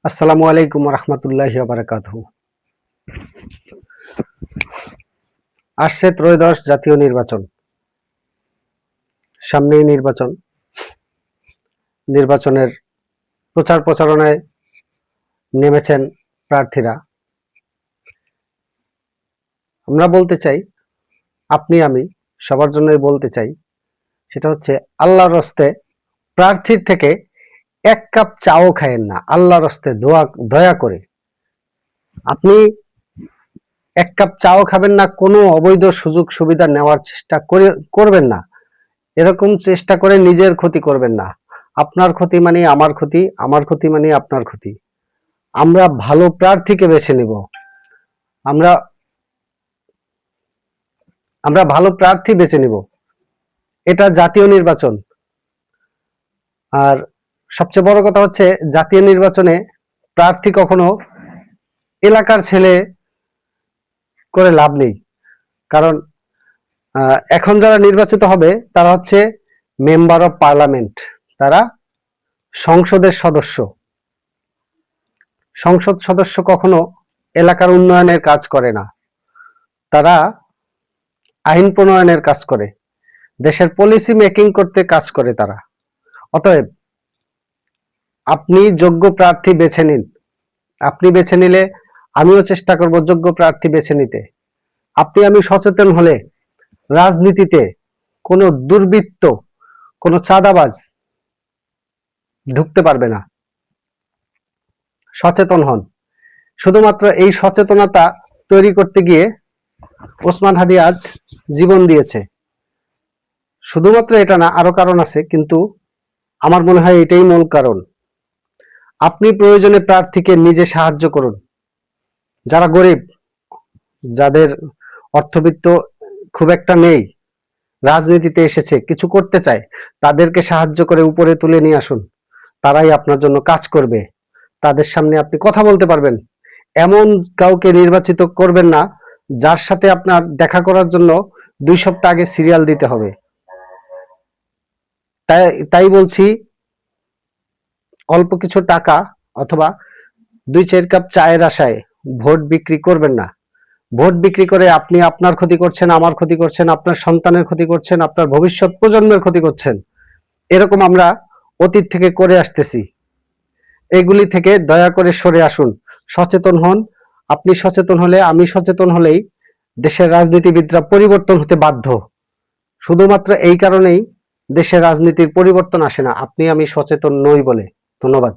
আসসালামু আলাইকুম রহমতুল্লাহি ওয়া বারাকাতুহু। আসছে ত্রয়োদশ জাতীয় নির্বাচন, সামনেই নির্বাচনের প্রচার প্রচারণায় নেমেছেন প্রার্থীরা। আমরা বলতে চাই, আপনি আমি সবার জন্যই বলতে চাই, সেটা হচ্ছে আল্লাহর হস্তে প্রার্থীর থেকে এক কাপ চাও খায়েন না। আল্লাহর হস্তে দয়া করে আপনি এক কাপ চাও খাবেন না, কোনো অবৈধ সুযোগ সুবিধা নেওয়ার চেষ্টা করবেন না। এরকম চেষ্টা করে নিজের ক্ষতি করবেন না। আপনার ক্ষতি মানে আমার ক্ষতি, আমার ক্ষতি মানে আপনার ক্ষতি। আমরা ভালো প্রার্থীকে বেছে নিব। আমরা আমরা ভালো প্রার্থী বেছে নিব। এটা জাতীয় নির্বাচন। আর সবচেয়ে বড় কথা হচ্ছে, জাতীয় নির্বাচনে প্রার্থী কখনো এলাকার ছেলে করে লাভ নেই। কারণ এখন যারা নির্বাচিত হবে তারা হচ্ছে মেম্বার অফ পার্লামেন্ট, তারা সংসদের সদস্য। সংসদ সদস্য কখনো এলাকার উন্নয়নের কাজ করে না, তারা আইন প্রণয়নের কাজ করে, দেশের পলিসি মেকিং করতে কাজ করে তারা। অতএব আপনি যোগ্য প্রার্থী বেছে নিন। আপনি বেছে নিলে আমিও চেষ্টা করব যোগ্য প্রার্থী বেছে নিতে। আপনি আমি সচেতন হলে রাজনীতিতে কোনো দুর্বৃত্ত, কোনো চাঁদাবাজ ঢুকতে পারবে না। সচেতন হন। শুধুমাত্র এই সচেতনতা তৈরি করতে গিয়ে ওসমান হাদি আজ জীবন দিয়েছে। শুধুমাত্র এটা না, আরো কারণ আছে, কিন্তু আমার মনে হয় এটাই মূল কারণ। আপনি প্রয়োজনে প্রার্থীকে নিজে সাহায্য করুন। যারা গরিব, যাদের অর্থবিত্ত খুব একটা নেই, রাজনীতিতে এসেছে, কিছু করতে চায়, তাদেরকে সাহায্য করে উপরে তুলে নিয়ে আসুন। তারাই আপনার জন্য কাজ করবে। তাদের সামনে আপনি কথা বলতে পারবেন। এমন কাউকে নির্বাচিত করবেন না যার সাথে আপনার দেখা করার জন্য 2 সপ্তাহ আগে সিরিয়াল দিতে হবে। তাই বলছি, অল্প কিছু টাকা অথবা 2-4 কাপ চায়ের আশায় ভোট বিক্রি করবেন না। ভোট বিক্রি করে আপনি আপনার ক্ষতি করছেন, আমার ক্ষতি করছেন, আপনার সন্তানের ক্ষতি করছেন, আপনার ভবিষ্যৎ প্রজন্মের ক্ষতি করছেন। এরকম আমরা অতীত থেকে করে আসতেছি। এগুলি থেকে দয়া করে সরে আসুন, সচেতন হন। আপনি সচেতন হলে, আমি সচেতন হলেই দেশের রাজনীতিবিদরা পরিবর্তন হতে বাধ্য। শুধুমাত্র এই কারণেই দেশের রাজনীতির পরিবর্তন আসে না, আপনি আমি সচেতন নই বলে। ধন্যবাদ।